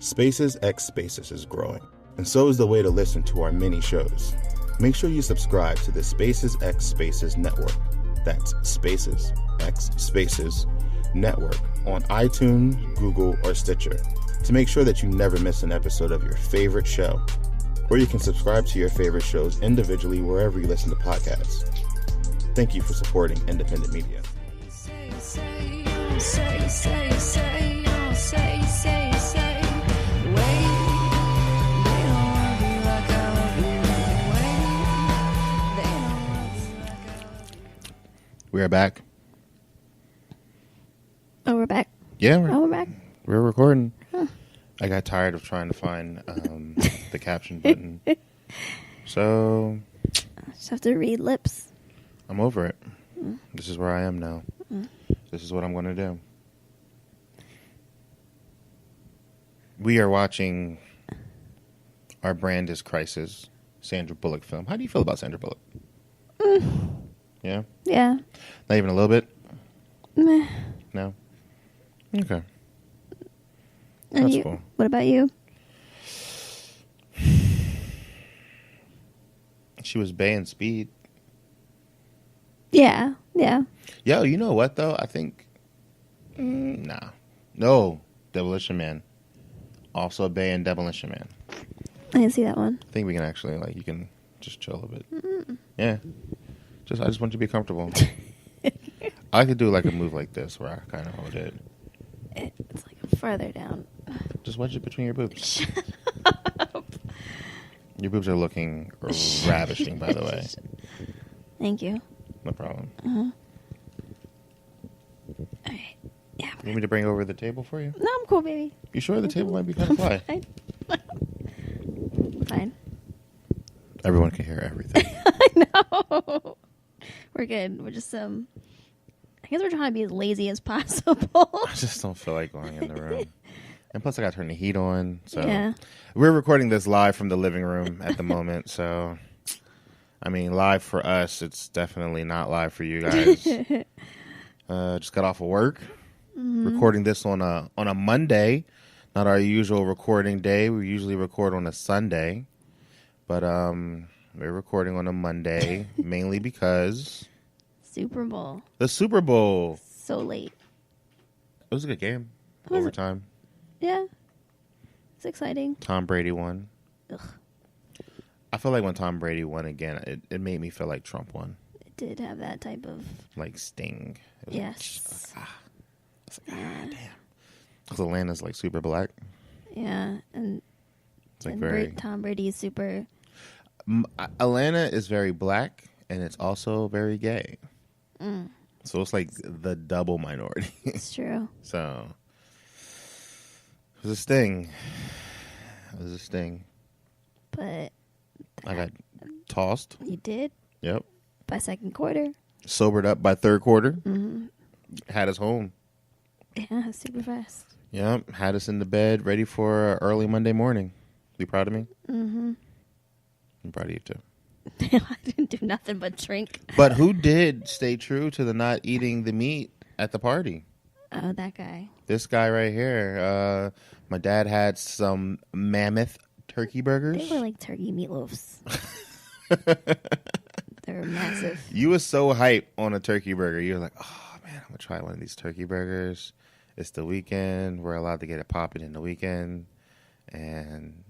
Spaces X Spaces is growing, and so is the way to listen to our mini shows. Make sure you subscribe to the Spaces X Spaces Network. That's Spaces X Spaces Network on iTunes, Google, or Stitcher to make sure that you never miss an episode of your favorite show. Or you can subscribe to your favorite shows individually wherever you listen to podcasts. Thank you for supporting independent media. We are back. Oh, we're back. Yeah, we're back. We're recording. Huh. I got tired of trying to find the caption button. So I just have to read lips. I'm over it. This is where I am now. This is what I'm going to do. We are watching Our Brand is Crisis, Sandra Bullock film. How do you feel about Sandra Bullock? Yeah? Yeah. Not even a little bit? Meh. No? Okay. And That's you, cool. What about you? She was baying Speed. Yeah. Yeah. Yo, you know what, though? I think... nah. No. Demolition Man. Also baying Demolition Man. I didn't see that one. I think we can actually, you can just chill a bit. Yeah. I just want you to be comfortable. I could do, a move like this where I kind of hold it. It's, further down. Just wedge it between your boobs. Shut up. Your boobs are looking ravishing, by the way. Thank you. No problem. All right. Yeah. You want me to bring over the table for you? No, I'm cool, baby. You sure the table might be kind of fly? Fine. Everyone can hear everything. I know. We're good. We're just I guess we're trying to be as lazy as possible. I just don't feel like going in the room. And plus I got to turn the heat on. So yeah. We're recording this live from the living room at the moment. So, live for us. It's definitely not live for you guys. Just got off of work. Recording this on a Monday. Not our usual recording day. We usually record on a Sunday. But we're recording on a Monday mainly because... Super Bowl. The Super Bowl. So late. It was a good game. Was Overtime. Yeah. It's exciting. Tom Brady won. Ugh. I feel like when Tom Brady won again, it made me feel like Trump won. It did have that type of... sting. Yes. Damn. Because Atlanta's super black. Yeah. And, very... Tom Brady is super... Atlanta is very black, and it's also very gay. So it's the double minority. It's true. So it was a sting. But I got tossed. You did? Yep. By second quarter. Sobered up by third quarter. Had us home. Yeah, super fast. Yep. Had us in the bed, ready for early Monday morning. You proud of me? I'm proud of you too. I didn't do nothing but drink. But who did stay true to the not eating the meat at the party? Oh, that guy. This guy right here. My dad had some mammoth turkey burgers. They were like turkey meatloafs. They were massive. You were so hyped on a turkey burger. You were like, oh, man, I'm going to try one of these turkey burgers. It's the weekend. We're allowed to get it popping in the weekend. And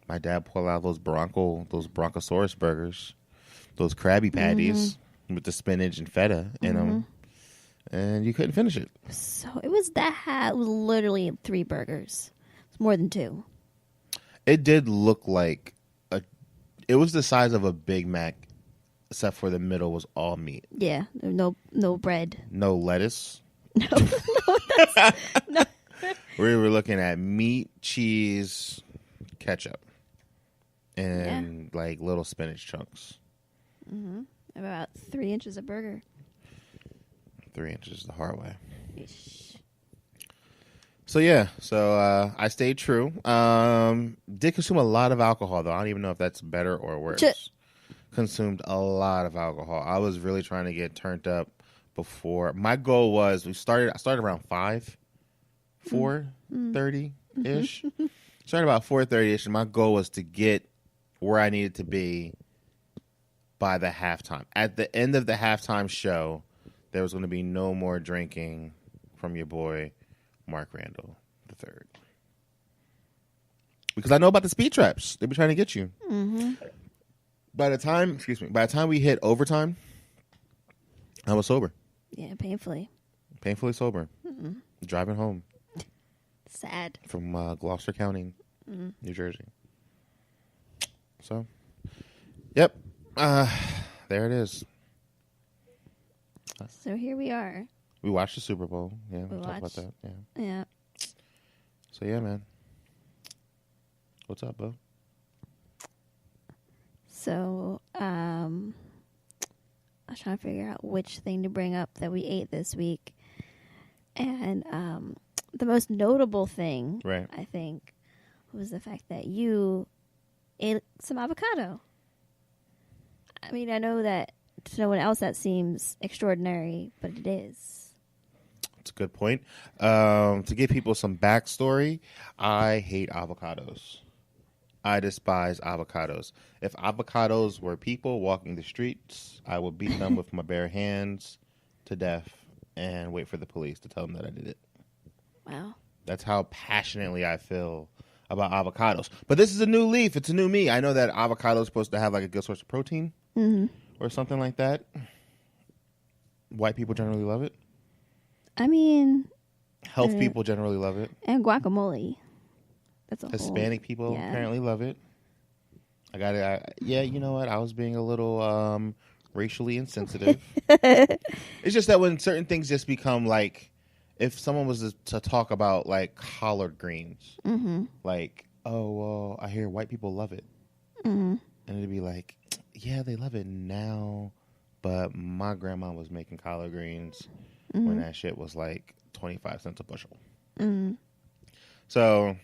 my dad pulled out those Bronchosaurus burgers, those Krabby Patties with the spinach and feta in them, and you couldn't finish it. So it was literally 3 burgers. It's more than 2. It did look like it was the size of a Big Mac, except for the middle was all meat. Yeah, no bread, no lettuce. No. We were looking at meat, cheese, ketchup. And little spinach chunks. About 3 inches of burger. 3 inches the hard way. Ish. So yeah, I stayed true. Did consume a lot of alcohol though. I don't even know if that's better or worse. Consumed a lot of alcohol. I was really trying to get turned up before. My goal was I started around 4:30 ish. Started about 4:30ish, and my goal was to get where I needed to be by the halftime. At the end of the halftime show, there was going to be no more drinking from your boy, Mark Randall III. Because I know about the speed traps. They be trying to get you. Mm-hmm. By the time we hit overtime, I was sober. Yeah, painfully. Painfully sober. Mm-mm. Driving home. Sad. From Gloucester County, New Jersey. So, yep. There it is. So here we are. We watched the Super Bowl. Yeah, We we'll talk about watched. that. Yeah. Yeah. So, yeah, man. What's up, Bo? So, I was trying to figure out which thing to bring up that we ate this week. And the most notable thing, Right. I think, was the fact that you ate some avocado. I mean, I know that to no one else that seems extraordinary, but it is. That's a good point. To give people some backstory, I hate avocados. I despise avocados. If avocados were people walking the streets, I would beat them with my bare hands to death and wait for the police to tell them that I did it. Wow. That's how passionately I feel about avocados. But this is a new leaf. It's a new me. I know that avocado is supposed to have like a good source of protein or something like that. White people generally love it. I mean... Health people generally love it. And guacamole. That's a Hispanic people apparently love it. Yeah, you know what? I was being a little racially insensitive. It's just that when certain things just become like, if someone was to talk about like collard greens, like, oh, well, I hear white people love it. And it'd be like, yeah, they love it now, but my grandma was making collard greens when that shit was like 25 cents a bushel. So,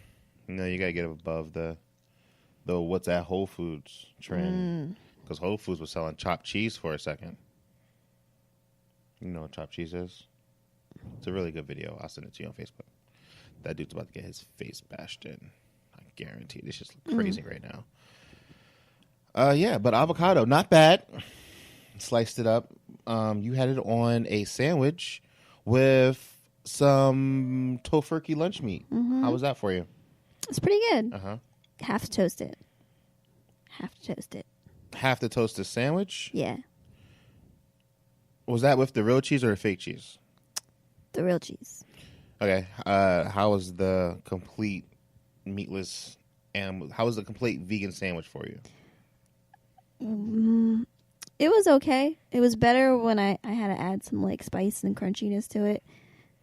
you know, you got to get above the what's at Whole Foods trend. Because Whole Foods was selling chopped cheese for a second. You know what chopped cheese is? It's a really good video. I'll send it to you on Facebook. That dude's about to get his face bashed in. I guarantee. It's just crazy right now. Yeah, but avocado, not bad. Sliced it up. You had it on a sandwich with some tofurkey lunch meat. How was that for you? It's pretty good. Half to toast it. Half the toasted sandwich? Yeah. Was that with the real cheese or the fake cheese? The real cheese. Okay. How was the complete meatless animal? How was the complete vegan sandwich for you? It was okay. It was better when I had to add some like spice and crunchiness to it.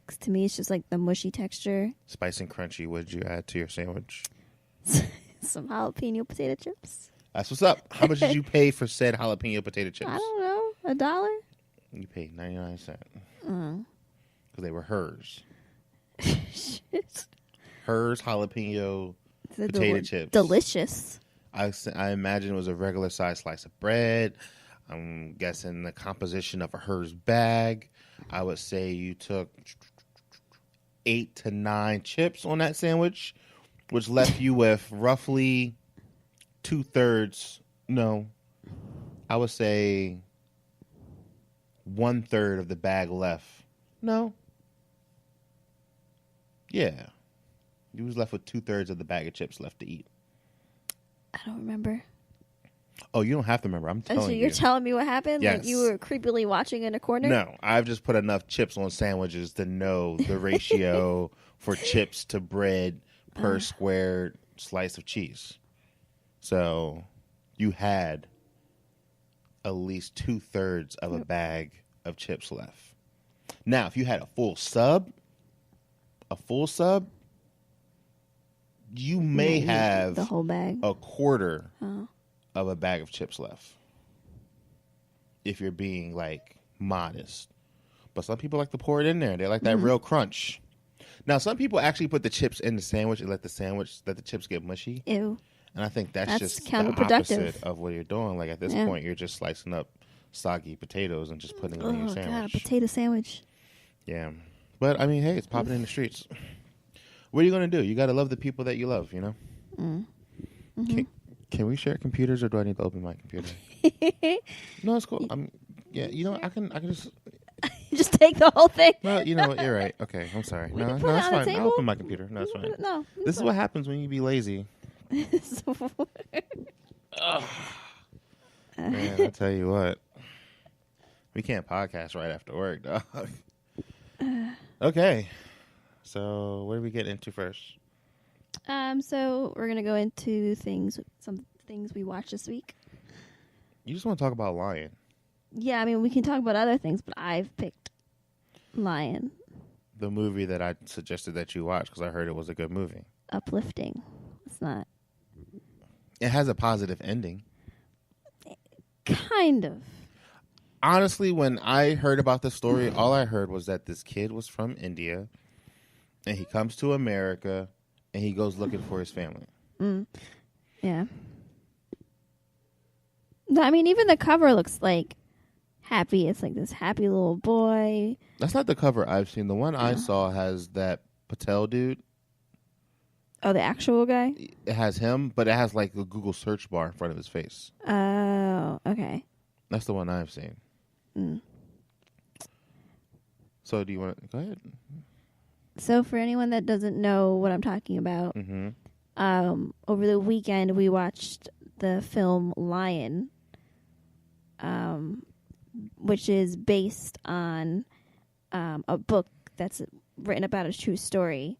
'Cause to me, it's just like the mushy texture. Spice and crunchy. What did you add to your sandwich? Some jalapeno potato chips. That's what's up. How much did you pay for said jalapeno potato chips? I don't know. $1? You paid 99 cents. Because they were hers. Hers jalapeno potato chips. Delicious. I imagine it was a regular size slice of bread. I'm guessing the composition of a hers bag. I would say you took 8 to 9 chips on that sandwich, which left you with roughly 2/3. No, I would say 1/3 of the bag left. No. Yeah. You was left with 2/3 of the bag of chips left to eat. I don't remember. Oh, you don't have to remember. I'm telling you. So you're telling me what happened? Yes. Like you were creepily watching in a corner? No, I've just put enough chips on sandwiches to know the ratio for chips to bread per square slice of cheese. So you had at least 2/3 of a bag of chips left. Now, if you had a full sub, you may have the whole bag. a quarter of a bag of chips left. If you're being like modest. But some people like to pour it in there. They like that real crunch. Now, some people actually put the chips in the sandwich and let the chips get mushy. Ew. And I think that's just the counterproductive. opposite of what you're doing. Like at this point, you're just slicing up soggy potatoes and just putting them in your sandwich. God, a potato sandwich. Yeah. But I mean, hey, it's popping in the streets. What are you gonna do? You gotta love the people that you love. You know. Mm-hmm. Can we share computers, or do I need to open my computer? No, it's cool. Yeah, you know what? I can just. Just take the whole thing. No, you know what? You're right. Okay, I'm sorry. We No, can it's put it on the fine. table. I'll open my computer. No, it's fine. No. This is what happens when you be lazy. Man, I tell you what. We can't podcast right after work, dog. Okay. So, what do we get into first? So we're gonna go into some things we watched this week. You just want to talk about Lion. Yeah, I mean we can talk about other things, but I've picked Lion. The movie that I suggested that you watch because I heard it was a good movie. Uplifting. It's not. It has a positive ending. Kind of. Honestly, when I heard about the story, all I heard was that this kid was from India, and he comes to America, and he goes looking for his family. Yeah. No, I mean, even the cover looks like happy. It's like this happy little boy. That's not the cover I've seen. The one I saw has that Patel dude. Oh, the actual guy? It has him, but it has like a Google search bar in front of his face. Oh, okay. That's the one I've seen. So do you want to go ahead? So for anyone that doesn't know what I'm talking about, over the weekend we watched the film Lion, which is based on a book that's written about a true story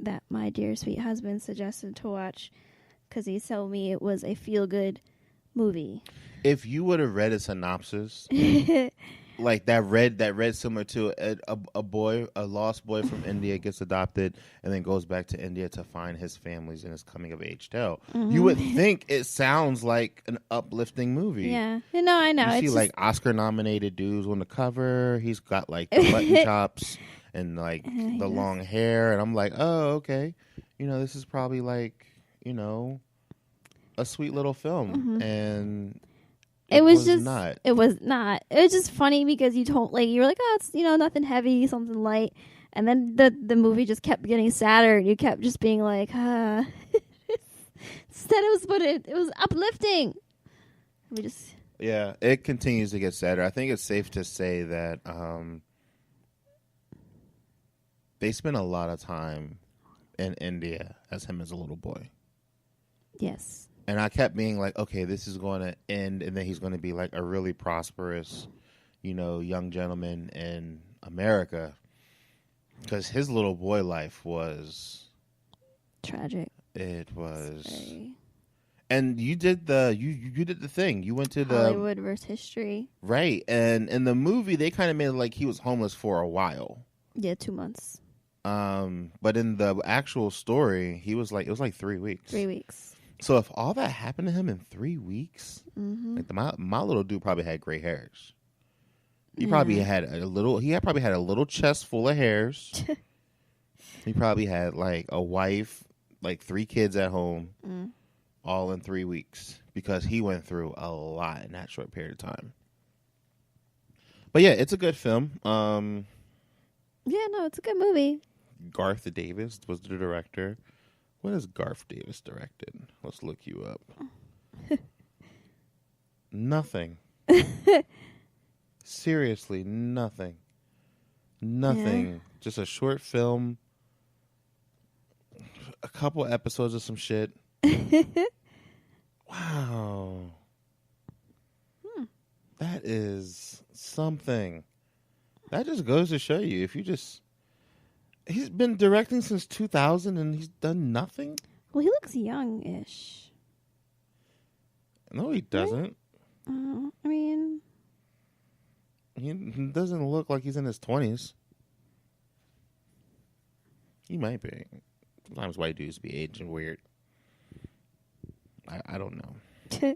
that my dear sweet husband suggested to watch because he told me it was a feel-good movie. If you would have read a synopsis, like that read similar to a lost boy from India gets adopted and then goes back to India to find his family's in his coming of age tale. You would think it sounds like an uplifting movie. Yeah, no, I know. You see, like Oscar nominated dudes on the cover. He's got like the button chops and like the long hair, and I'm like, oh, okay. You know, this is probably like, you know, a sweet little film, and it was not. It was not. It was just funny because you were like, oh, it's, you know, nothing heavy, something light, and then the movie just kept getting sadder, and you kept just being like, instead it was uplifting. It continues to get sadder. I think it's safe to say that they spent a lot of time in India as him as a little boy. Yes. And I kept being like, okay, this is going to end, and then he's going to be like a really prosperous, you know, young gentleman in America. Because his little boy life was tragic. It was. And you did you did the thing. You went to the Hollywood versus history. Right. And in the movie, they kind of made it like he was homeless for a while. Yeah, 2 months. But in the actual story, it was like 3 weeks. 3 weeks. So if all that happened to him in 3 weeks, like my little dude probably had gray hairs. He probably had a little chest full of hairs. He probably had like a wife, like 3 kids at home, all in 3 weeks because he went through a lot in that short period of time. But yeah, it's a good film. Yeah, no, it's a good movie. Garth Davis was the director. What has Garf Davis directed? Let's look you up. Nothing. Seriously, nothing. Nothing. Yeah. Just a short film. A couple episodes of some shit. Wow. That is something. That just goes to show you he's been directing since 2000 and he's done nothing? Well, he looks young-ish. No, he doesn't. Right? I mean... He doesn't look like he's in his 20s. He might be. Sometimes white dudes be aging weird. I don't know. I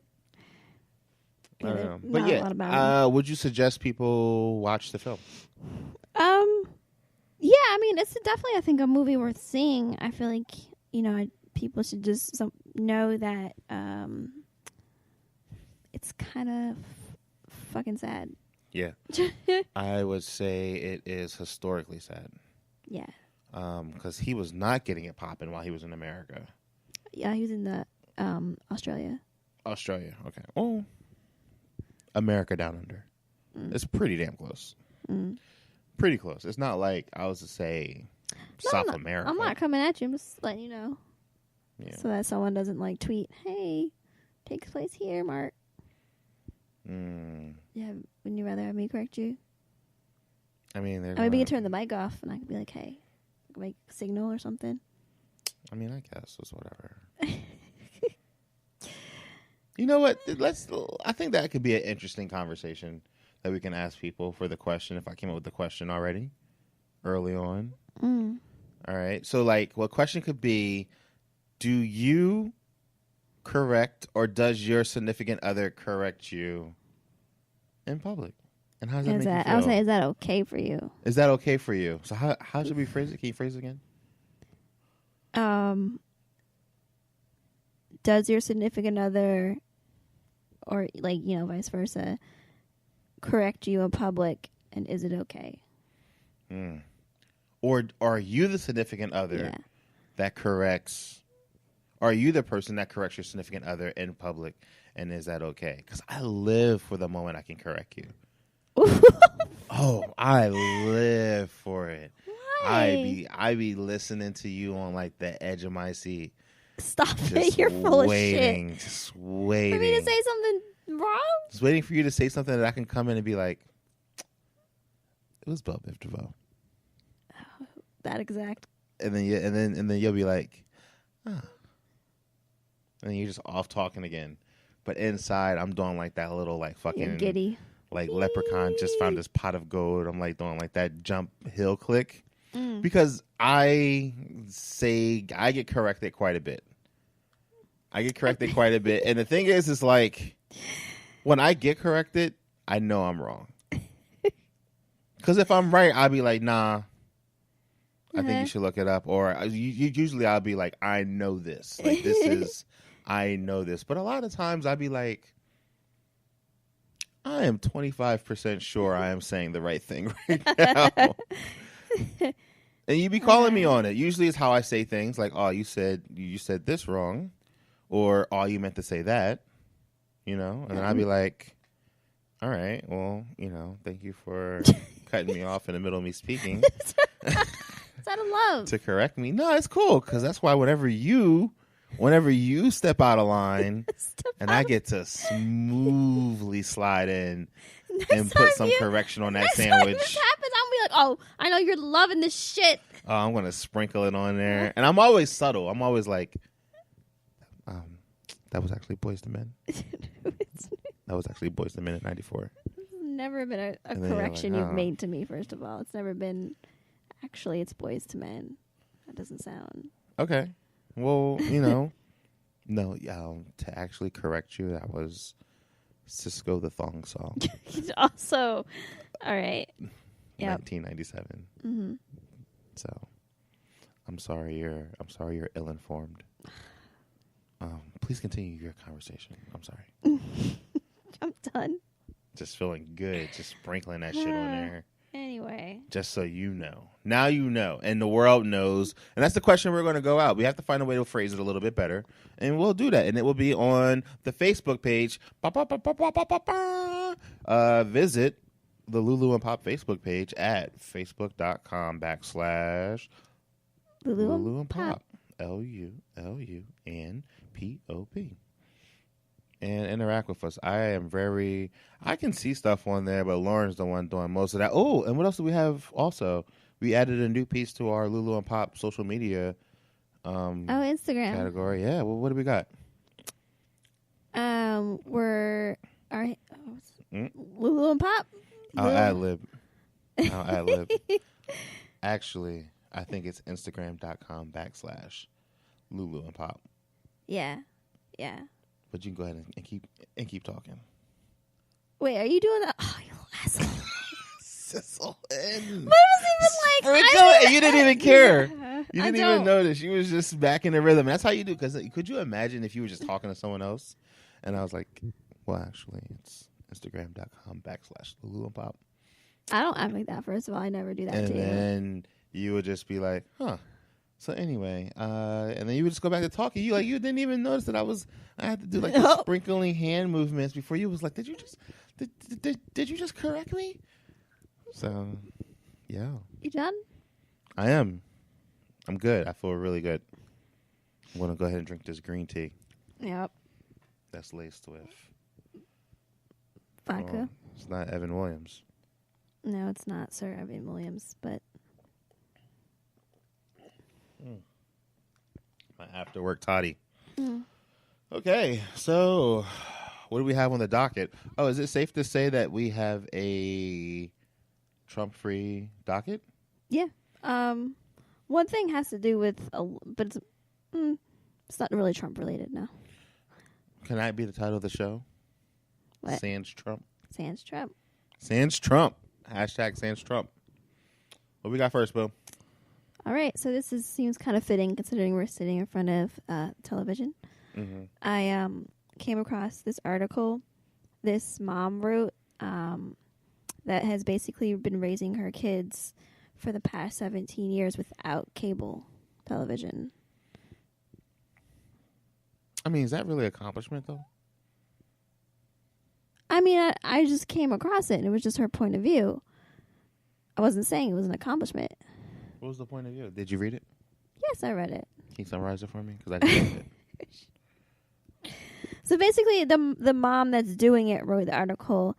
don't know. But yeah, would you suggest people watch the film? Yeah, I mean, it's definitely, I think, a movie worth seeing. I feel like, you know, people should just know that it's kind of fucking sad. Yeah. I would say it is historically sad. Yeah. because he was not getting it popping while he was in America. Yeah, he was in the Australia. Australia, okay. Oh, America down under. It's pretty damn close. Pretty close. It's not like I was to say South America. I'm not coming at you. I'm just letting you know. Yeah. So that someone doesn't like tweet, hey, takes place here, Mark. Yeah, wouldn't you rather have me correct you? I mean, maybe you can turn the mic off and I could be like, hey, make a signal or something. I mean, I guess it's whatever. You know what? I think that could be an interesting conversation that we can ask people for the question. If I came up with the question already early on. All right. So, like, what question could be, do you correct or does your significant other correct you in public? And how does that make you feel? I would say, is that okay for you? Is that okay for you? So how should we phrase it? Can you phrase it again? Does your significant other, or like, vice versa, correct you in public, and is it okay? Or are you the significant other that corrects? Are you the person that corrects your significant other in public, and is that okay? Because I live for the moment I can correct you. Oh, I live for it. Why? I be listening to you on like the edge of my seat. Stop it! You're full of shit. Just waiting for me to say something wrong. Just waiting for you to say something that I can come in and be like, "It was Belle Biv DeVoe." Oh, that exact. And then you'll be like, "Ah," and then you're just off talking again. But inside, I'm doing like that little like fucking you're giddy. Like leprechaun just found this pot of gold. I'm like doing like that jump hill click because I get corrected quite a bit. And the thing is like when I get corrected, I know I'm wrong. Because if I'm right, I'll be like, nah, I think you should look it up. Or usually I'll be like, I know this. Like I know this. But a lot of times I'll be like, I am 25% sure I am saying the right thing right now. And you be calling me on it. Usually it's how I say things like, oh, you said this wrong. Or, oh, you meant to say that. And then I'd be like, all right, well, thank you for cutting me off in the middle of me speaking. Is that a love? To correct me. No, it's cool. Because that's why whenever you step out of line and I get to smoothly slide in and put some correction on that sandwich. Next time this happens, I'm going to be like, oh, I know you're loving this shit. Oh, I'm going to sprinkle it on there. And I'm always subtle. I'm always like, that was actually Boyz II Men. That was actually Boyz II Men at 94. This has never been a correction you've made to me, first of all. It's never been, actually, it's Boyz II Men. That doesn't sound... Okay. Well, no, to actually correct you, that was Cisco the Thong Song. Also, all right. Yep. 1997. Mm-hmm. So, I'm sorry you're ill-informed. Please continue your conversation. I'm sorry. I'm done. Just feeling good, just sprinkling that shit on there. Anyway. Just so you know. Now you know. And the world knows. And that's the question we're going to go out. We have to find a way to phrase it a little bit better. And we'll do that. And it will be on the Facebook page. Visit the Lulu and Pop Facebook page at facebook.com/Lulu and Pop. LULUNPOP. And interact with us. I can see stuff on there, but Lauren's the one doing most of that. Oh, and what else do we have also? We added a new piece to our Lulu and Pop social media Instagram category. Yeah, well, what do we got? We're Lulu and Pop. I'll ad lib. Actually, I think it's Instagram.com/Lulu and Pop. Yeah. But you can go ahead and keep talking. Wait, are you doing that? Oh, you asshole. Sissel. But it was even like... you didn't even care. Yeah, you didn't even notice. You was just back in the rhythm. That's how you do. Because could you imagine if you were just talking to someone else? And I was like, well, actually, it's Instagram.com/Lulu and Pop. I don't act like that, first of all. I never do that to you. And then you would just be like, huh. So anyway, and then you would just go back to talking. You didn't even notice that I had to do like the sprinkling hand movements before you was like, did you just correct me? So, yeah. You done? I am. I'm good. I feel really good. I'm going to go ahead and drink this green tea. Yep. That's laced with vodka. It's not Evan Williams. No, it's not Sir Evan Williams, but my after work toddy. Okay, so what do we have on the docket? Oh, is it safe to say that we have a Trump-free docket? yeah. One thing has to do with, but it's not really Trump related. No. Can that be the title of the show? What? Sans Trump. Sans Trump. Sans Trump. Hashtag Sans Trump. What we got first, Bill? All right, so this seems kind of fitting considering we're sitting in front of television. Mm-hmm. I came across this article this mom wrote that has basically been raising her kids for the past 17 years without cable television. I mean, is that really an accomplishment, though? I mean, I just came across it, and it was just her point of view. I wasn't saying it was an accomplishment. What was the point of view? Did you read it? Yes, I read it. Can you summarize it for me? Because I didn't read it. So basically, the mom that's doing it wrote the article,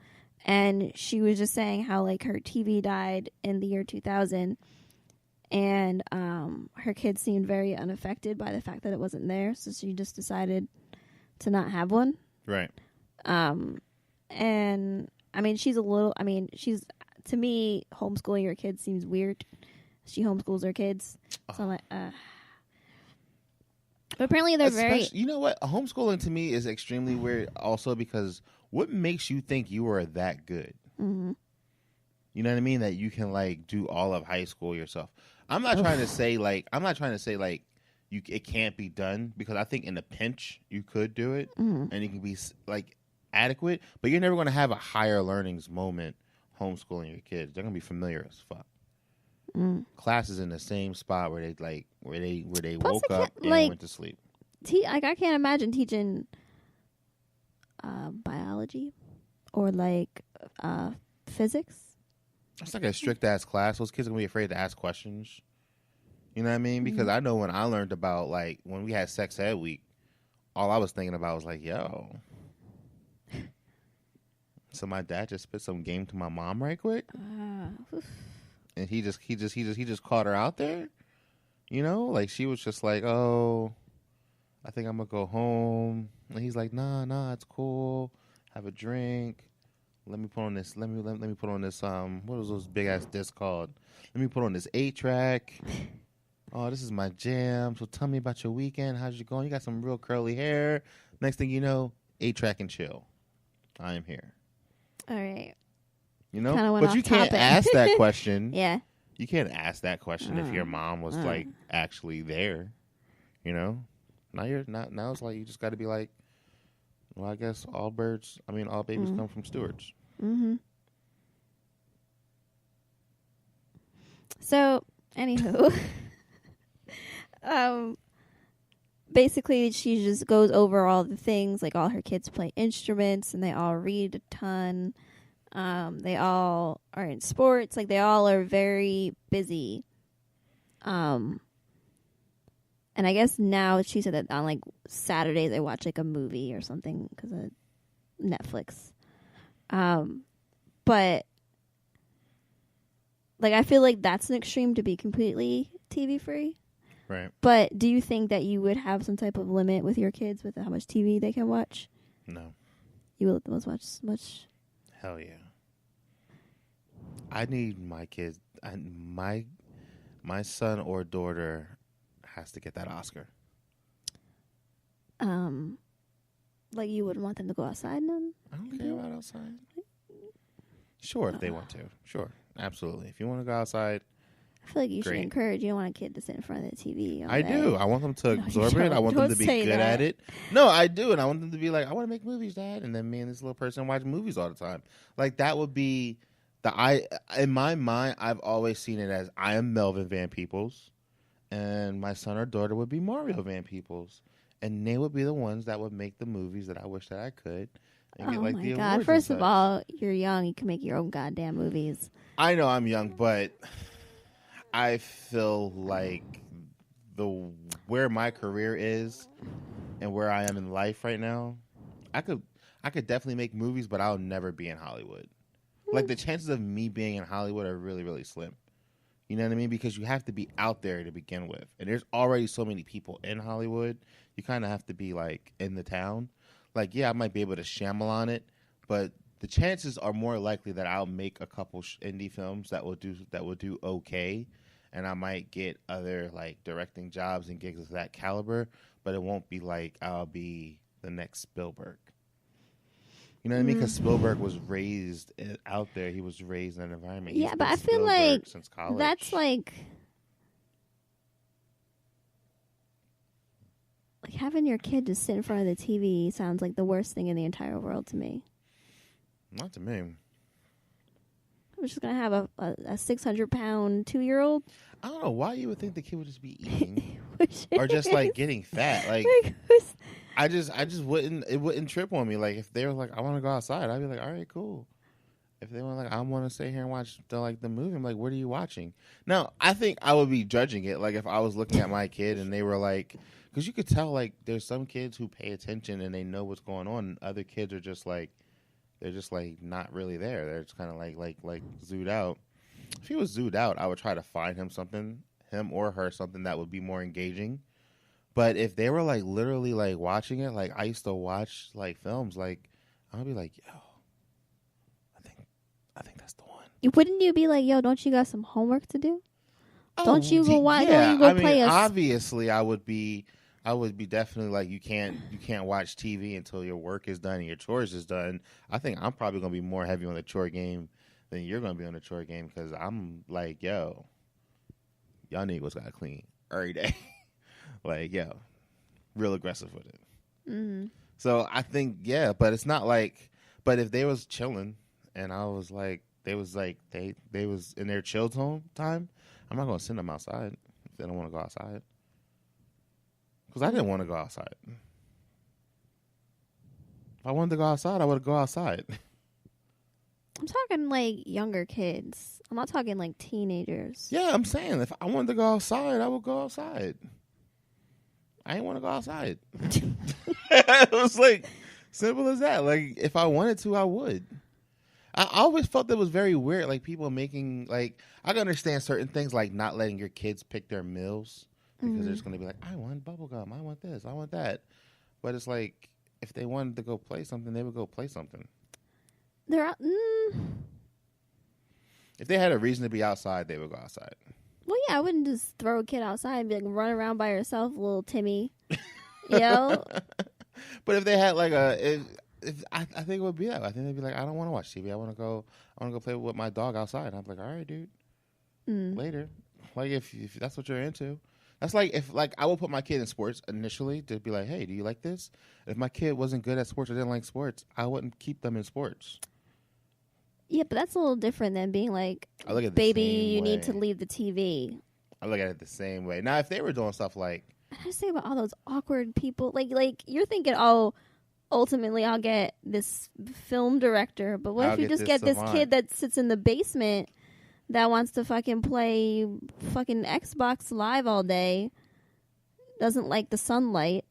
and she was just saying how like her TV died in the year 2000, and her kids seemed very unaffected by the fact that it wasn't there, so she just decided to not have one. Right. And I mean, she's to me, homeschooling your kids seems weird. She homeschools her kids, so I'm like, But apparently they're very... You know what? Homeschooling to me is extremely weird also because what makes you think you are that good? Mm-hmm. You know what I mean? That you can like do all of high school yourself. I'm not trying to say like it can't be done because I think in a pinch you could do it and you can be like adequate, but you're never going to have a higher learnings moment homeschooling your kids. They're going to be familiar as fuck. Classes in the same spot where they Plus woke up and like, went to sleep. I can't imagine teaching biology or like physics. It's like a strict ass class. Those kids are gonna be afraid to ask questions. You know what I mean? Because I know when I learned about like when we had sex ed week, all I was thinking about was like, yo. So my dad just spit some game to my mom right quick. And he just caught her out there. You know? Like she was just like, oh, I think I'm gonna go home. And he's like, nah, it's cool. Have a drink. Let me put on this. Let me put on this. What was those big ass discs called? Let me put on this 8-track. Oh, this is my jam. So tell me about your weekend. How's it going? You got some real curly hair. Next thing you know, 8-track and chill. I am here. All right. You know, but you can't ask that question. Yeah. You can't ask that question if your mom was like actually there. You know, now it's like you just got to be like. Well, I guess all babies come from stewards. Mm-hmm. So, anywho, basically she just goes over all the things, like all her kids play instruments and they all read a ton. They all are in sports, like they all are very busy. And I guess now she said that on like Saturdays they watch like a movie or something because of Netflix. But like I feel like that's an extreme to be completely TV free. Right. But do you think that you would have some type of limit with your kids with how much TV they can watch? No. You will let them watch much? Hell yeah. I need my kids. My son or daughter has to get that Oscar. Like you wouldn't want them to go outside none? I don't care about outside. Sure, if they want to. Sure, absolutely. If you want to go outside, I feel like you great. should encourage. You don't want a kid to sit in front of the TV. I do. I want them to absorb it. I want them to be good at it. No, I do, and I want them to be like, I want to make movies, Dad. And then me and this little person watch movies all the time. Like that would be in my mind, I've always seen it as I am Melvin Van Peebles, and my son or daughter would be Mario Van Peebles, and they would be the ones that would make the movies that I wish that I could. And get, like, my the God. awards First and of such. all, you're young. You can make your own goddamn movies. I know I'm young, but I feel like where my career is and where I am in life right now, I could definitely make movies, but I'll never be in Hollywood. Like, the chances of me being in Hollywood are really, really slim. You know what I mean? Because you have to be out there to begin with. And there's already so many people in Hollywood. You kind of have to be, like, in the town. Like, yeah, I might be able to Shyamalan it, but the chances are more likely that I'll make a couple indie films that will do okay, and I might get other, like, directing jobs and gigs of that caliber, but it won't be like I'll be the next Spielberg. You know what I mean? Because Spielberg was raised out there. He was raised in an environment. Yeah, but I feel like since college. that's like having your kid just sit in front of the TV sounds like the worst thing in the entire world to me. Not to me. I'm just going to have a 600-pound 2-year-old. I don't know why you would think the kid would just be eating or just, like, getting fat. Like, I just wouldn't. It wouldn't trip on me. Like, if they were like, I want to go outside, I'd be like, all right, cool. If they were like, I want to stay here and watch the movie, I'm like, what are you watching? Now, I think I would be judging it. Like, if I was looking at my kid and they were like, because you could tell, like, there's some kids who pay attention and they know what's going on, and other kids are just like, they're just, like, not really there. They're just kind of like zooed out. If he was zooed out, I would try to find him or her something that would be more engaging. But if they were, like, literally, like, watching it, like, I used to watch, like, films, like, I'd be like, yo, I think that's the one. Wouldn't you be like, yo, don't you got some homework to do? Oh, don't you go watch? Yeah, don't you go I play mean, a obviously, I would be definitely like, you can't watch TV until your work is done and your chores is done. I think I'm probably gonna be more heavy on the chore game than you're gonna be on the chore game, because I'm like, yo, y'all niggas gotta clean every day. Like, yo, real aggressive with it. Mm-hmm. So I think, yeah, but it's not like, but if they was chilling and I was like, they was in their chill time, I'm not gonna send them outside if they don't want to go outside. Because I didn't want to go outside. If I wanted to go outside, I would go outside. I'm talking like younger kids. I'm not talking like teenagers. Yeah, I'm saying if I wanted to go outside, I would go outside. I didn't want to go outside. It was like simple as that. Like, if I wanted to, I would. I always felt that was very weird. Like, people making, like, I can understand certain things, like not letting your kids pick their meals because they're just going to be like, I want bubblegum, I want this, I want that. But it's like, if they wanted to go play something, they would go play something. If they had a reason to be outside, they would go outside. Well, yeah, I wouldn't just throw a kid outside and be like, run around by yourself, little Timmy. You know? But if they had like I think it would be that. I think they'd be like, I don't want to watch TV. I want to go play with my dog outside. And I'm like, all right, dude. Later. Like, if that's what you're into. That's like, if, like, I will put my kid in sports initially to be like, hey, do you like this? If my kid wasn't good at sports or didn't like sports, I wouldn't keep them in sports. Yeah, but that's a little different than being like, I look at baby, you need to leave the TV. I look at it the same way. Now, if they were doing stuff like, I just say about all those awkward people, like you're thinking, oh, ultimately I'll get this film director, but what if you just get this kid that sits in the basement that wants to fucking play fucking Xbox Live all day, doesn't like the sunlight?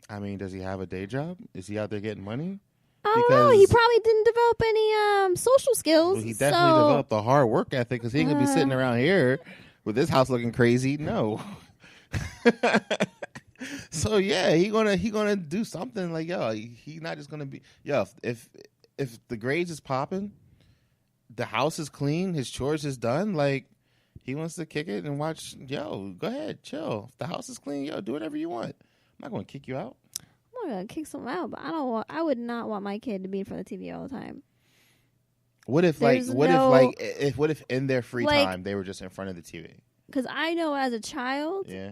I mean, does he have a day job? Is he out there getting money? I don't know. He probably didn't develop any social skills. Well, he definitely developed a hard work ethic, because he ain't gonna be sitting around here with this house looking crazy. No. So yeah, he gonna do something. Like, yo, he not just gonna be, yo, if the grades is popping, the house is clean, his chores is done, like, he wants to kick it and watch, yo, go ahead, chill. If the house is clean, yo, do whatever you want. I'm not gonna kick you out. I'm not gonna kick someone out, but I would not want my kid to be in front of the TV all the time. What if if in their free time they were just in front of the TV? Because I know as a child, yeah,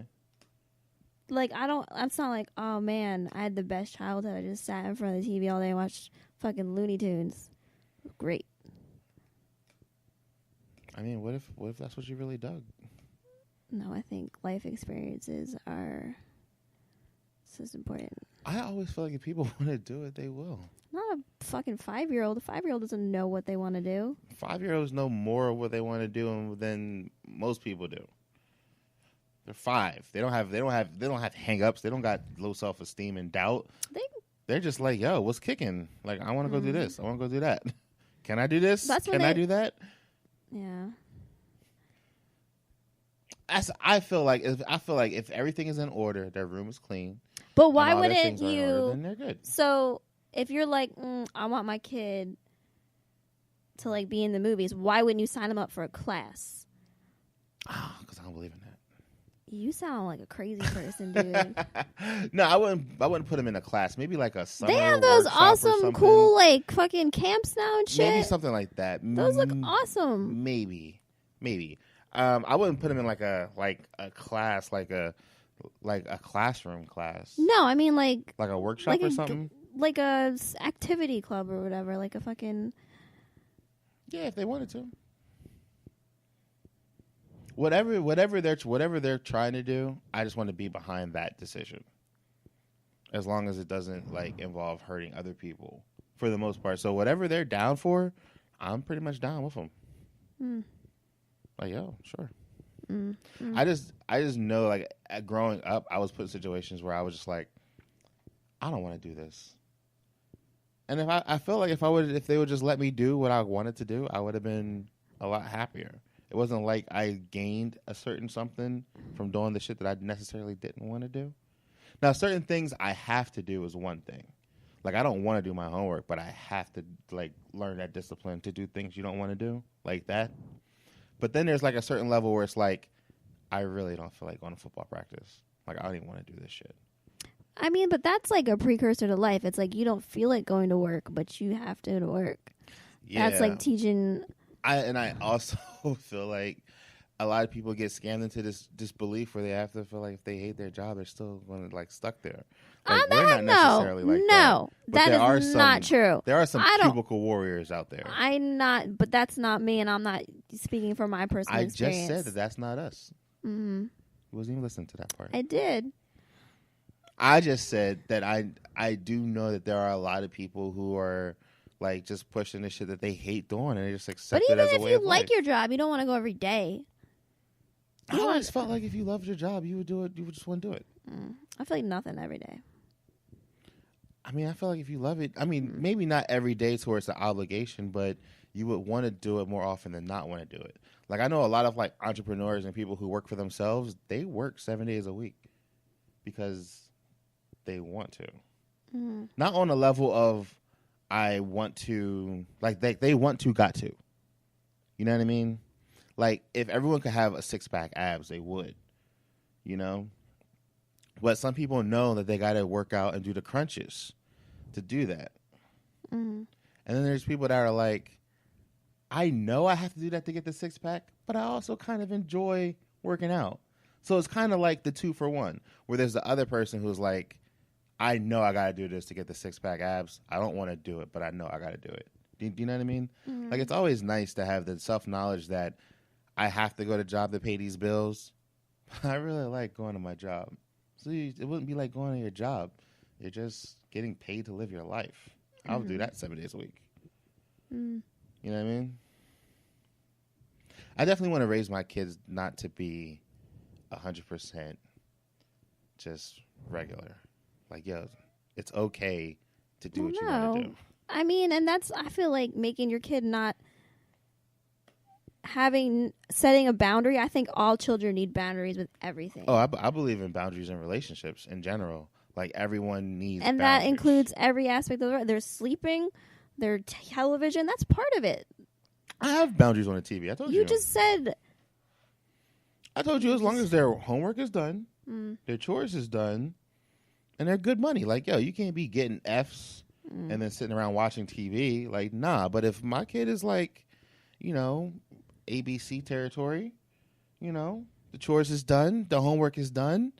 like, it's not like, oh man, I had the best childhood. I just sat in front of the TV all day and watched fucking Looney Tunes. Great. I mean, what if that's what you really dug? No, I think life experiences are just important. I always feel like if people want to do it, they will. Not a fucking 5-year-old. A 5-year-old doesn't know what they want to do. 5-year-olds know more of what they want to do than most people do. They're 5. They don't have hang-ups. They don't got low self-esteem and doubt. They're just like, yo, what's kicking? Like, I want to go do this. I want to go do that. Can I do this? Can I do that? Yeah. I feel like if everything is in order, their room is clean. But why wouldn't you? Order, then they're good. So if you're like, I want my kid to like be in the movies, why wouldn't you sign them up for a class? Because I don't believe in that. You sound like a crazy person, dude. No, I wouldn't put them in a class. Maybe like a summer. They have those awesome, cool, like fucking camps now and shit. Maybe something like that. Those look awesome. Maybe. I wouldn't put them in like a class, like a classroom class. No, I mean like a workshop or something. Like a activity club or whatever. Like a fucking. Yeah, if they wanted to. Whatever they're trying to do, I just want to be behind that decision. As long as it doesn't like involve hurting other people, for the most part. So whatever they're down for, I'm pretty much down with them. Like, yo, sure. I just know, like, growing up, I was put in situations where I was just like, I don't want to do this. And if I feel like if they would just let me do what I wanted to do, I would have been a lot happier. It wasn't like I gained a certain something from doing the shit that I necessarily didn't want to do. Now, certain things I have to do is one thing. Like, I don't want to do my homework, but I have to, like, learn that discipline to do things you don't want to do, like that. But then there's, like, a certain level where it's like, I really don't feel like going to football practice. Like, I don't even want to do this shit. I mean, but that's, like, a precursor to life. It's like you don't feel like going to work, but you have to go to work. Yeah. That's, like, teaching... I also feel like a lot of people get scammed into this belief where they have to feel like if they hate their job, they're still going to like stuck there. Like, we're not necessarily like that. No, that is not true. There are some cubicle warriors out there. But that's not me, and I'm not speaking from my personal experience. I just said that's not us. Mm-hmm. You wasn't even listening to that part. I did. I just said that I do know that there are a lot of people who are like just pushing the shit that they hate doing, and they just accept it as a way of life. But even if you like your job, you don't want to go every day. I always felt like if you loved your job, you would do it. You would just want to do it. I feel like nothing every day. I mean, I feel like if you love it, I mean, maybe not every day towards the obligation, but you would want to do it more often than not want to do it. Like, I know a lot of like entrepreneurs and people who work for themselves, they work 7 days a week because they want to. Not on a level of I want to, like they want to, got to. You know what I mean? Like, if everyone could have a 6-pack abs, they would. You know? But some people know that they got to work out and do the crunches to do that. And then there's people that are like, I know I have to do that to get the 6-pack, but I also kind of enjoy working out. So it's kind of like the 2-for-1, where there's the other person who's like, I know I got to do this to get the 6-pack abs. I don't want to do it, but I know I got to do it. Do you know what I mean? Like, it's always nice to have the self-knowledge that I have to go to a job to pay these bills. I really like going to my job. So it wouldn't be like going to your job. You're just getting paid to live your life. I would do that 7 days a week. You know what I mean? I definitely want to raise my kids not to be 100% just regular. Like, yo, it's okay to do what you want to do. I mean, and that's, I feel like making your kid not setting a boundary. I think all children need boundaries with everything. Oh, I believe in boundaries in relationships in general. Like, everyone needs and boundaries. That includes every aspect of it. Their sleeping, their television. That's part of it. I have boundaries on the TV. I told you. You just said. I told you as long as their homework is done, their chores is done, and they're good money. Like, yo, you can't be getting Fs and then sitting around watching TV. Like, nah. But if my kid is like, you know, ABC territory, you know, the chores is done, the homework is done,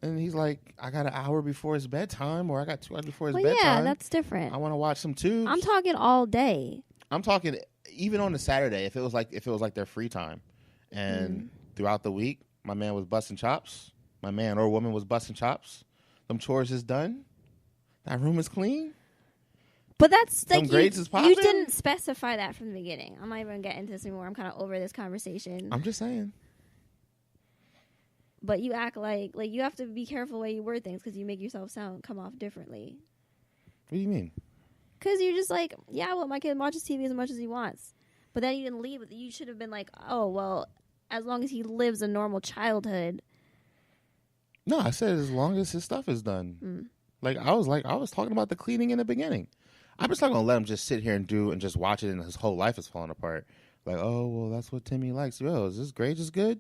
and he's like, I got an hour before his bedtime, or I got 2 hours before his bedtime. Yeah, that's different. I want to watch some tubes. I'm talking all day. I'm talking even on a Saturday. If it was like their free time, and throughout the week, my man was busting chops. My man or woman was busting chops. Them chores is done. That room is clean. But that's some like grades is popping. You didn't specify that from the beginning. I'm not even getting into this anymore. I'm kind of over this conversation. I'm just saying. But you act like you have to be careful where you word things because you make yourself come off differently. What do you mean? Because you're just like, yeah, well, my kid watches TV as much as he wants. But then you didn't leave. You should have been like, oh, well, as long as he lives a normal childhood. No, I said as long as his stuff is done. I was talking about the cleaning in the beginning. I'm just not going to let him just sit here and just watch it and his whole life is falling apart. Like, oh, well, that's what Timmy likes. Yo, is this grade is good?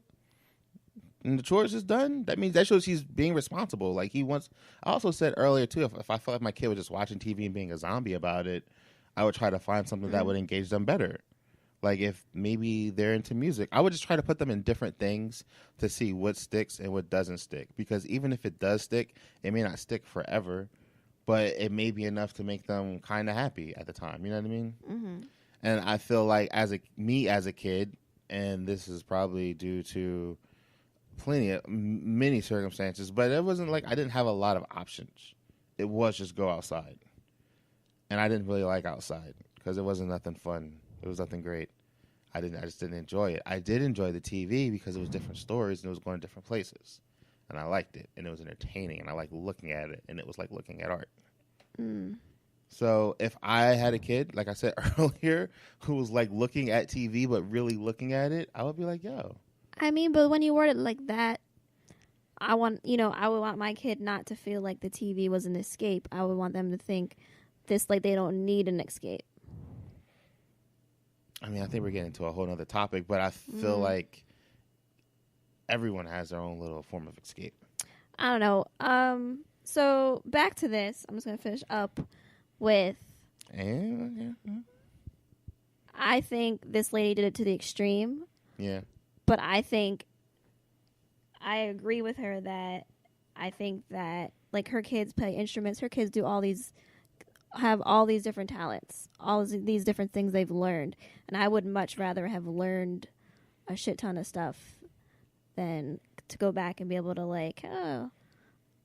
And the chores is done? That shows he's being responsible. Like he wants. I also said earlier too, if I felt like my kid was just watching TV and being a zombie about it, I would try to find something that would engage them better. Like if maybe they're into music, I would just try to put them in different things to see what sticks and what doesn't stick. Because even if it does stick, it may not stick forever, but it may be enough to make them kind of happy at the time. You know what I mean? Mm-hmm. And I feel like as a kid, and this is probably due to many circumstances, but it wasn't like I didn't have a lot of options. It was just go outside, and I didn't really like outside because it wasn't nothing fun. It was nothing great. I just didn't enjoy it. I did enjoy the TV because it was different stories and it was going to different places, and I liked it and it was entertaining and I liked looking at it and it was like looking at art. So if I had a kid, like I said earlier, who was like looking at TV but really looking at it, I would be like, yo. I mean, but when you word it like that, I would want my kid not to feel like the TV was an escape. I would want them to think this like they don't need an escape. I mean, I think we're getting to a whole other topic, but I feel like everyone has their own little form of escape. I don't know. So back to this. I'm just going to finish up with. I think this lady did it to the extreme. Yeah. But I think I agree with her that I think that like her kids play instruments. Her kids have all these different talents, all these different things they've learned. And I would much rather have learned a shit ton of stuff than to go back and be able to like, oh,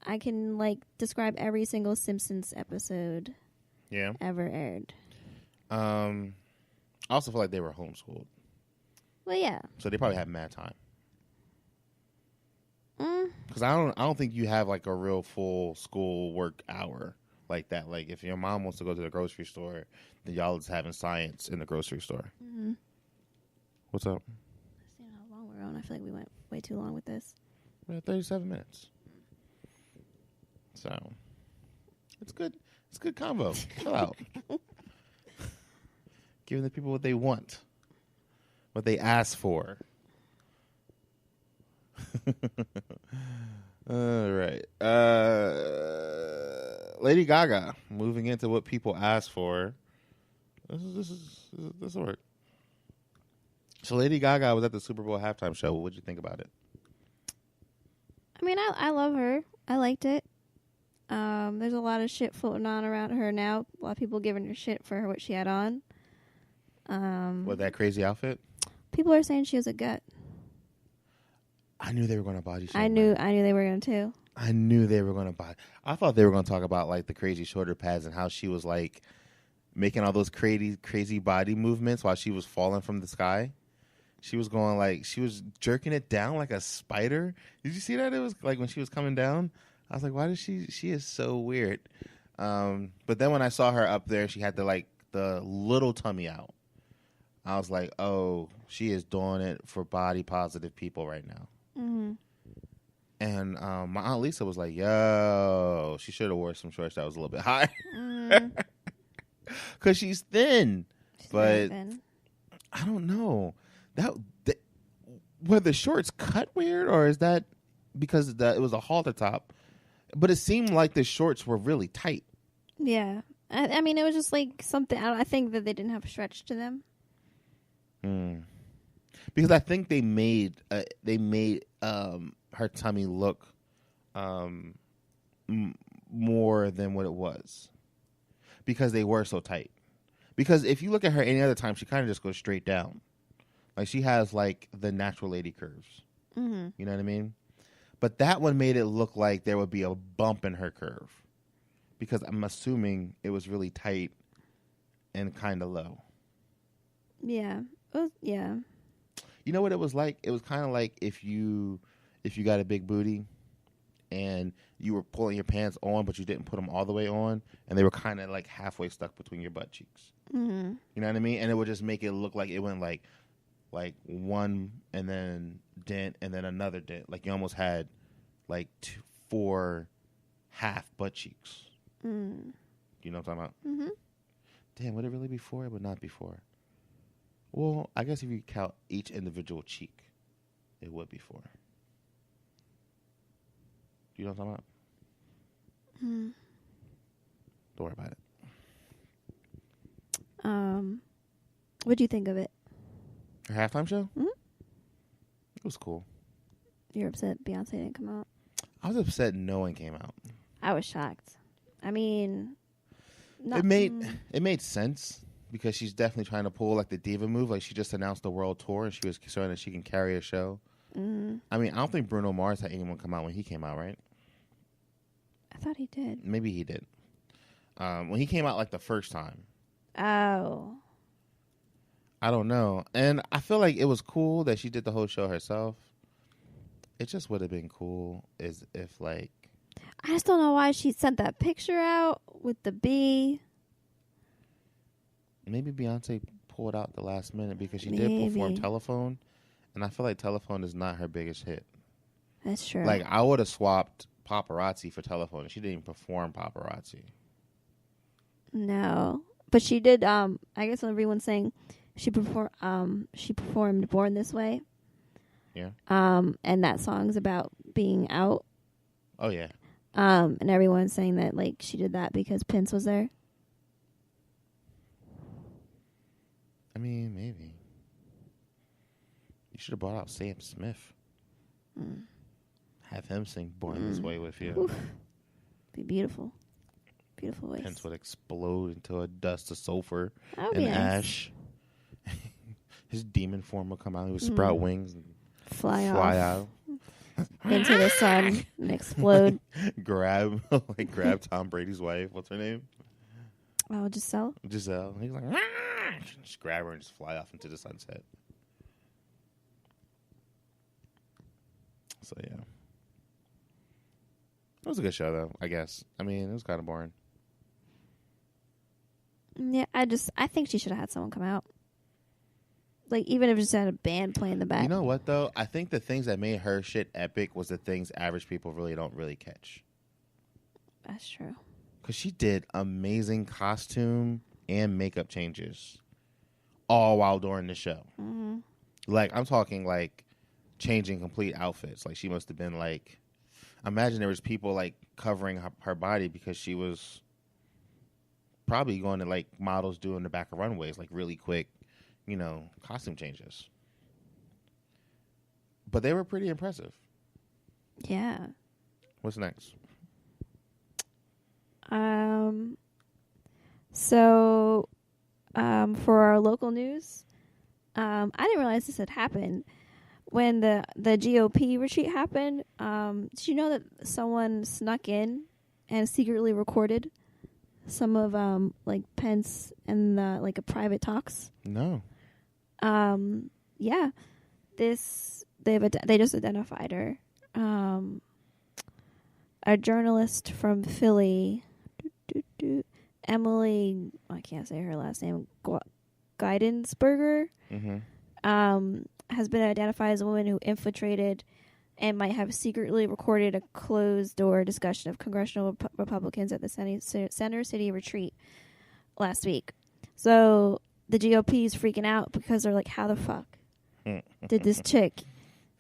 I can like describe every single Simpsons episode ever aired. I also feel like they were homeschooled. Well, yeah. So they probably had mad time. Because I don't think you have like a real full school work hour like that. Like if your mom wants to go to the grocery store, then y'all is having science in the grocery store. Mm-hmm. What's up? I see how long we're on. I feel like we went way too long with this. We're at 37 minutes. So it's good. It's a good combo. Chill out. Giving the people what they want. What they ask for. All right. Lady Gaga, moving into what people ask for. This will work. So Lady Gaga was at the Super Bowl halftime show. What did you think about it? I mean, I love her. I liked it. There's a lot of shit floating on around her now. A lot of people giving her shit for what she had on. What, that crazy outfit? People are saying she has a gut. I knew they were going to body shame. I knew they were going to too. I knew they were going to body. I thought they were going to talk about like the crazy shoulder pads and how she was like making all those crazy body movements while she was falling from the sky. She was going like she was jerking it down like a spider. Did you see that? It was like when she was coming down. I was like, why does she is so weird. But then when I saw her up there, she had the little tummy out. I was like, oh, she is doing it for body positive people right now. Mm-hmm. And my Aunt Lisa was like, yo, she should have wore some shorts that was a little bit higher. Because she's thin. But thin. I don't know. Were the shorts cut weird, or is that because it was a halter top? But it seemed like the shorts were really tight. Yeah. I mean, it was just like something. I think that they didn't have stretch to them. Because I think they made her tummy look more than what it was, because they were so tight. Because if you look at her any other time, she kind of just goes straight down. Like, she has, like, the natural lady curves. Mm-hmm. You know what I mean? But that one made it look like there would be a bump in her curve. Because I'm assuming it was really tight and kind of low. Yeah. Yeah. You know what it was like? It was kind of like if you got a big booty and you were pulling your pants on, but you didn't put them all the way on, and they were kind of like halfway stuck between your butt cheeks. Mm-hmm. You know what I mean? And it would just make it look like it went like one and then dent and then another dent. Like you almost had like 4 half butt cheeks. Mm. You know what I'm talking about? Mm-hmm. Damn, would it really be 4? It would not be 4. Well, I guess if you count each individual cheek, it would be 4. You know what I'm talking about? Mm. Don't worry about it. What do you think of it? Her halftime show? Mm-hmm. It was cool. You're upset Beyonce didn't come out? I was upset no one came out. I was shocked. I mean, it made sense because she's definitely trying to pull like the diva move. Like she just announced the world tour and she was concerned that she can carry a show. Mm-hmm. I mean, I don't think Bruno Mars had anyone come out when he came out, right? I thought he did. Maybe he did. When he came out like the first time. Oh. I don't know. And I feel like it was cool that she did the whole show herself. It just would have been cool as if like... I just don't know why she sent that picture out with the bee. Maybe Beyonce pulled out the last minute because she Maybe. did perform Telephone. And I feel like Telephone is not her biggest hit. That's true. Like, I would have swapped Paparazzi for Telephone. She didn't even perform Paparazzi. No. But she did, I guess everyone's saying she performed Born This Way. Yeah. And that song's about being out. Oh, yeah. And everyone's saying that, like, she did that because Prince was there. I mean, maybe. You should have brought out Sam Smith. Mm. Have him sing Born This Way with you. Oof. Be beautiful. Beautiful voice. Prince would explode into a dust of sulfur Oh, and yes. ash. His demon form would come out. He would sprout wings and Fly out. into the sun and explode. grab Tom Brady's wife. What's her name? Oh, Giselle? Giselle. He's like, just grab her and just fly off into the sunset. So, yeah. It was a good show, though, I guess. I mean, it was kind of boring. Yeah, I think she should have had someone come out. Like, even if just had a band playing in the back. You know what, though? I think the things that made her shit epic was the things average people don't really catch. That's true. Because she did amazing costume and makeup changes all while during the show. Mm-hmm. Like, I'm talking, like, changing complete outfits. Like, she must have been, like... Imagine there was people, like, covering her body because she was probably going to, like, models doing the back of runways, like, really quick, you know, costume changes. But they were pretty impressive. Yeah. What's next? So, for our local news, I didn't realize this had happened. When the GOP retreat happened, did you know that someone snuck in and secretly recorded some of like Pence and like a private talks? No. Yeah, they just identified her. A journalist from Philly, Emily, I can't say her last name, Guidensberger. Mm-hmm. Has been identified as a woman who infiltrated and might have secretly recorded a closed-door discussion of congressional Republicans at the Center City retreat last week. So the GOP is freaking out because they're like, how the fuck did this chick